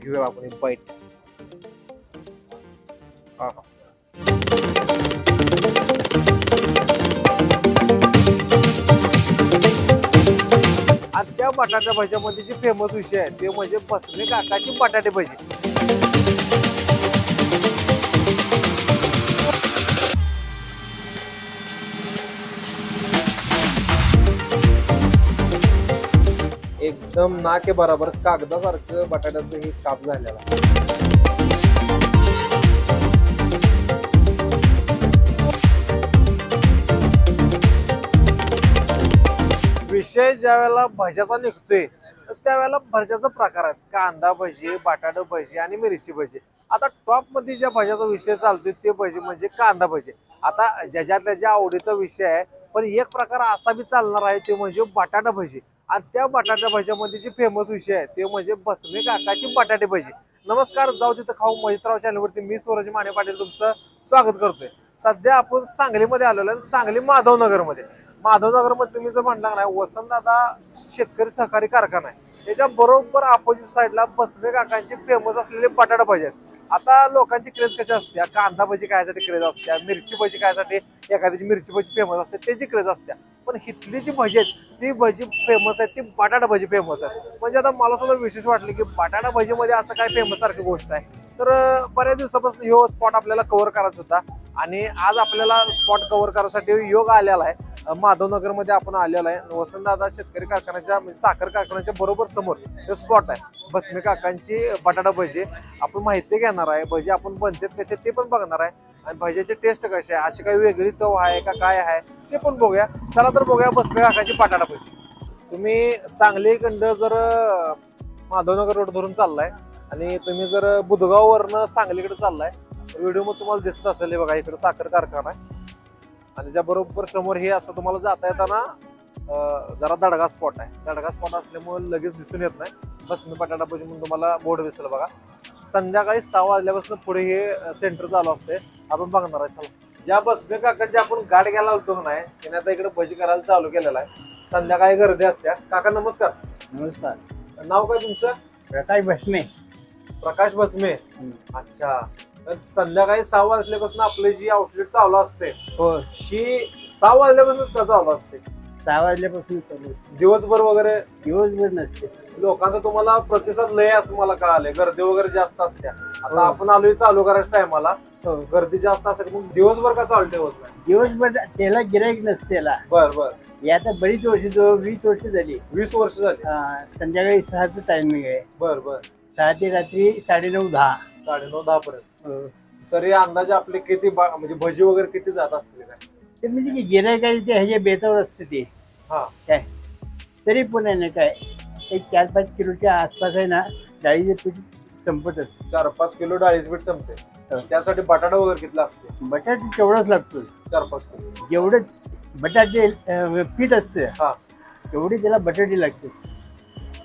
घेऊया आपण एक बाईट. आणि त्या बटाटा भज्यामध्ये जी फेमस विषय आहे ते म्हणजे बसवे काकाची बटाटे भजी. एकदम नाके बरोबर कागदासारखं बटाट्याचं हे काप झालेला. विषय ज्या वेळेला भज्याचा निघतोय तर त्यावेळेला भज्याचा प्रकार आहेत. कांदा भजी, बटाटा भजी आणि मिरची भजी. आता टॉप मध्ये ज्या भज्याचा विषय चालतोय ते भजी म्हणजे कांदा भजी. आता ज्याच्या त्याच्या आवडीचा विषय आहे, पण एक प्रकार असा बी चालणार आहे ते म्हणजे बटाटा भजी. आणि त्या बटाटा भज्यामध्ये जे फेमस विषय आहे ते म्हणजे बसवे काकाची बटाटे भजी. नमस्कार, जाऊ तिथं खाऊ मजित्राव चॅनलवरती मी सूरज माने पाटील तुमचं स्वागत करतोय. सध्या आपण सांगलीमध्ये आलेलो आहे. सांगली माधवनगरमध्ये. माधवनगरमध्ये तुम्ही जर म्हणला नाही वसंतदादा शेतकरी सहकारी कारखाना आहे, त्याच्या बरोबर अपोजिट साईडला बसवे काकांचे फेमस असलेले बटाटा भजी आहेत. आता लोकांची क्रेज कशी असते, कांदा भजी खायसाठी क्रेज असते, मिरची भजी खायसाठी एखाद्याची मिरची भजी फेमस असते त्याची क्रेज असते. पण इथली जी भजी आहेत ती भजी फेमस आहेत, ती बटाटा भजी फेमस आहे. म्हणजे आता मला सुद्धा विशेष वाटलं की बटाटा भजीमध्ये असं काय फेमस सारखी गोष्ट आहे. तर बऱ्याच दिवसापासून ह्यो स्पॉट आपल्याला कव्हर करायचा होता आणि आज आपल्याला स्पॉट कव्हर करायसाठी योग आलेला आहे. माधवनगरमध्ये आपण आलेला आहे. वसंतदादा शेतकरी कारखान्याच्या म्हणजे साखर कारखान्याच्या बरोबर समोर हे स्पॉट आहे. बसवे काकांची बटाटा भजी आपण माहिती घेणार आहे. भजी आपण बनतात कसे ते पण बघणार आहे आणि भजीची टेस्ट कशी आहे, अशी काही वेगळी चव आहे का काय आहे ते पण बघूया. चला तर बघूया बसवे काकांची बटाटा भजी. तुम्ही सांगलीकडं जर माधवनगर रोड धरून चाललाय आणि तुम्ही जर बुधगाववरनं सांगलीकडे चाललाय व्हिडिओ मध्ये तुम्हाला दिसत असेल. बघा इकडे साखर कारखाना आहे आणि त्या बरोबर समोर हे असं तुम्हाला जाता येताना जरा दडगा स्पॉट आहे. दडगा स्पॉट असल्यामुळे लगेच दिसून येत नाही. बसवे बटाटा भजी म्हणून तुम्हाला बोर्ड दिसेल बघा. संध्याकाळी 6 वाजल्यापासून पुढे हे सेंटर चालू असते. आपण बघणार आहे. चला, ज्या बसवे काकाची आपण गाडी घ्यायला होतो नाही त्याने आता इकडे भजी करायला चालू केलेला आहे. संध्याकाळी गर्दी असते. काका नमस्कार. नमस्कार. नाव काय तुमचं? प्रकाश भस्मे. प्रकाश भस्मे. अच्छा. संध्याकाळी 6 वाजल्यापासून आपली जी आउटलेट चालू असते हो, शी 6 वाजल्यापासूनच का चालू असते? 6 वाजल्यापासून चालू असते. दिवसभर वगैरे? दिवसभर नसते. लोकांचा तुम्हाला प्रतिसाद लय असं मला कळालंय. गर्दी वगैरे जास्त असते. आता आपण आलोय चालू करायच्या टायमाला गर्दी जास्त असेल मग दिवसभर का चालू ठेवत नाही? दिवसभर त्याला गिराईक नसते. बर बर. आता बरीच वर्ष 20 वर्ष झाली. 20 वर्ष झाली. संध्याकाळी 6चं टायमिंग आहे. बर बर. 6 ते रात्री 9:30-10. 9:30-10 पर्यंत. तरी अंदाजे आपले किती म्हणजे भजी वगैरे किती जात असतील काय? ते म्हणजे गिराईकाचे ह्याच्या बेतावर असते ते. हा काय तरी पण आहे ना काय एक 4-5 किलोच्या आसपास आहे ना डाळीचे पीठ संपतच. 4-5 किलो डाळीचं पीठ संपते. त्यासाठी बटाटा वगैरे किती लागते? बटाटे तेवढंच लागतो. 4-5 किलो. जेवढं बटाटे पीठ असतं हा तेवढे त्याला बटाटे लागते.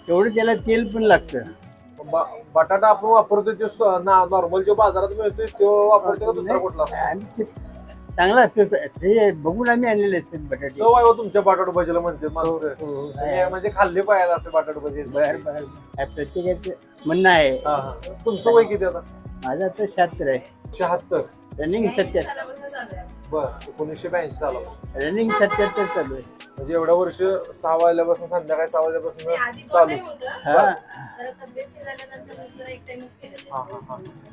तेवढं त्याला तेल पण लागतं. बटाटा आपण वापरतो तो नॉर्मल जो बाजारात मिळतोय तो वापरतो का दुसरा कुठला? चांगला असतो ते बघून आम्ही आणलेले असतात बटाटे. तो आहे तुमच्या बटाटा भजीला म्हणते माणसं. म्हणजे खाल्ले पाहिजे असं बटाटा भजी. प्रत्येकाचं म्हणणं आहे. तुमचं वय किती आता? माझं आता 76 आहे. 76. रनिंग 77. बर. 1982 साला रनिंग 77 चालू आहे. म्हणजे एवढ्या वर्ष 6 वाजल्यापासून संध्याकाळी 6 वाजल्यापासून चालू.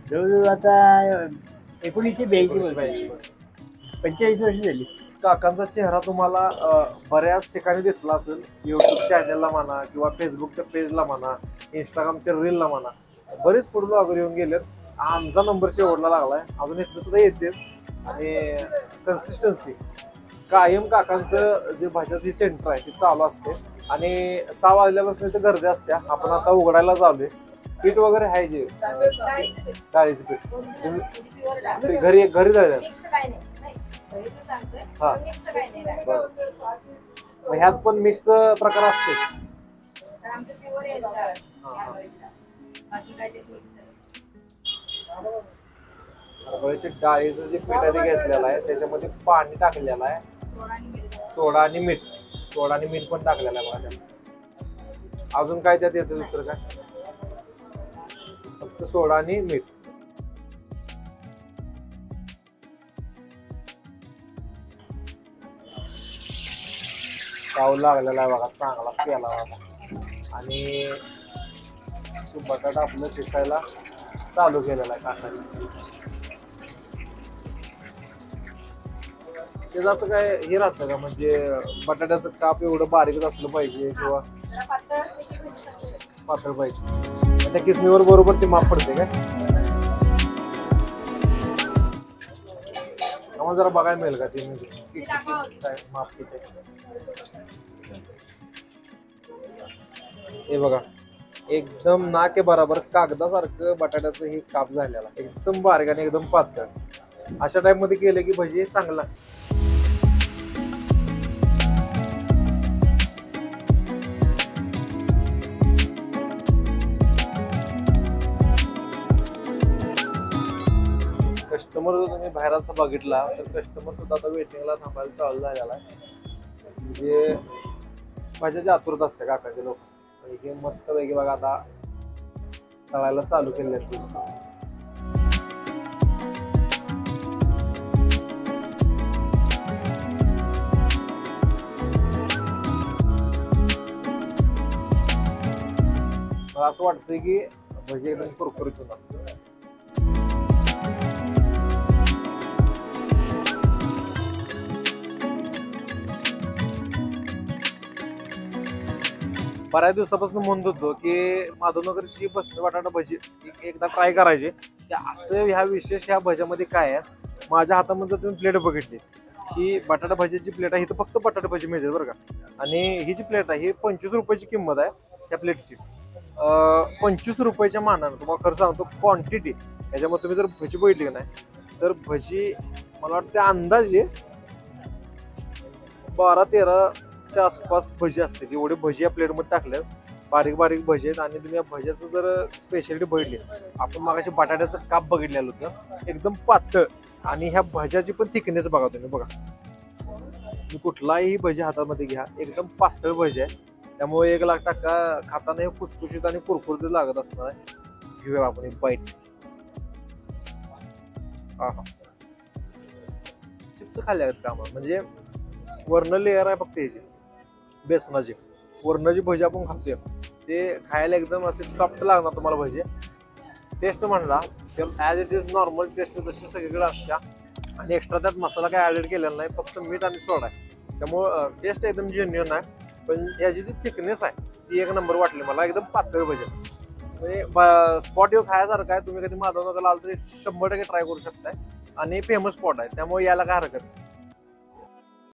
जवळजवळ आता 1982 45 वर्ष झाली. काकांचा चेहरा तुम्हाला बऱ्याच ठिकाणी दिसला असेल. युट्यूब चॅनलला म्हणा किंवा फेसबुकच्या पेजला म्हणा, इंस्टाग्रामच्या रीलला म्हणा. बरेच फूड ब्लॉगर येऊन गेलेत. आमचा नंबर शेवटला लागलाय. अजून इथं सुद्धा येतेच. आणि कन्सिस्टन्सी कायम काकांचं जे भाज्याची सेंटर आहे ते चालू असते. आणि 6 वाजल्यापासून इथे गर्दी असते. आपण आता उघडायला चालूय. पीठ वगैरे आहे जे डाळीचं पीठ घरी दळलं. हा ह्यात पण मिक्स प्रकार असते. हरभऱ्याच्या डाळीचं जे पीठ आहे घेतलेलं आहे त्याच्यामध्ये पाणी टाकलेलं आहे. सोडा आणि मीठ. सोडा आणि मीठ पण टाकलेलं आहे बघा. अजून काय त्यात येतं दुसरं काय? फक्त सोडा आणि मीठ. पाव लागलेला आहे बघा, चांगला केला बघा. आणि बटाटा आपलं दिसायला चालू केलेला आहे काकाने. त्याचं असं काय हे राहतं का, म्हणजे बटाट्याचं काप एवढं बारीकच असलं पाहिजे किंवा पातळ पाहिजे? त्या किसणीवर बरोबर ते माप पडते काय? आम्हाला जरा बघायला मिळेल का ते, म्हणजे काय माप किती? हे बघा, एकदम ना के बराबर कागदासारखं बटाट्याचं हे काप झालेला, एकदम बारीक आणि एकदम पातळ. अशा टाइप मध्ये केलं की भजी चांगला. कस्टमर जर तुम्ही बाहेरचा बघितला तर कस्टमर सुद्धा आता वेटिंगला थांबायला चालू झालेला आहे. म्हणजे भज्याची आतुरत असते काकाचे लोक. हे मस्त पैकी बघा आता तळायला चालू केले आहेत. मला असं वाटतंय की भजी एकदम कुरकुरीत होणार. बऱ्याच दिवसापासून म्हणत होतो की माधवनगरची बसणी बटाटा भजी एकदा ट्राय करायची. असं ह्या विशेष ह्या भज्यामध्ये काय आहे, माझ्या हातामध्ये तुम्ही प्लेट बघितली ही बटाटा भजीची प्लेट आहे. इथं फक्त बटाटा भजी मिळते बरं का. आणि ही जी प्लेट आहे ही 25 रुपयाची किंमत आहे त्या प्लेटची. 25 रुपयाच्या मानानं तुम्हाला खरं सांगतो क्वांटिटी याच्यामध्ये तुम्ही जर भजी बघितली नाही तर भजी मला वाटतं अंदाजे 12-13च्या आसपास भजी असते. एवढे भजी या प्लेटमध्ये टाकले, बारीक बारीक भजी आहेत. आणि तुम्ही या भज्याचं जर स्पेशालिटी बघितली, आपण मागाशी बटाट्याचं काप बघितलेलं होतं एकदम पातळ. आणि ह्या भज्याची पण थिकनेस बघा तुम्ही, बघा तुम्ही कुठलाही भजी हातामध्ये घ्या एकदम पातळ भजी आहे. त्यामुळे 1,00,000% खाताना हे खुसखुशीत आणि कुरकुरीत लागत असणार आहे. घेऊया आपण एक बाईट. हा हा, चिप्स खाल्ले आहेत का आम्हाला, म्हणजे वर्ण लेअर आहे फक्त ह्याची बेसनाची. वर्ण जी भजी आपण खातोय ते खायला एकदम असे सॉफ्ट लागणार तुम्हाला भजी. टेस्ट म्हणला तर as it is normal test जशी सगळीकडे असत्या. आणि एक्स्ट्रा त्यात मसाला काय ॲडेड केलेला नाही, फक्त मीठ आणि सोडा आहे. त्यामुळं टेस्ट एकदम जेन्युइन आहे. पण याची जी थिकनेस आहे ती एक नंबर वाटली मला, एकदम पातळ भजी. म्हणजे स्पॉट येऊ खायसारखं आहे. तुम्ही कधी माधवनगरला आलं तरी 100% ट्राय करू शकताय. आणि फेमस स्पॉट आहे त्यामुळे यायला काय हरकत नाही.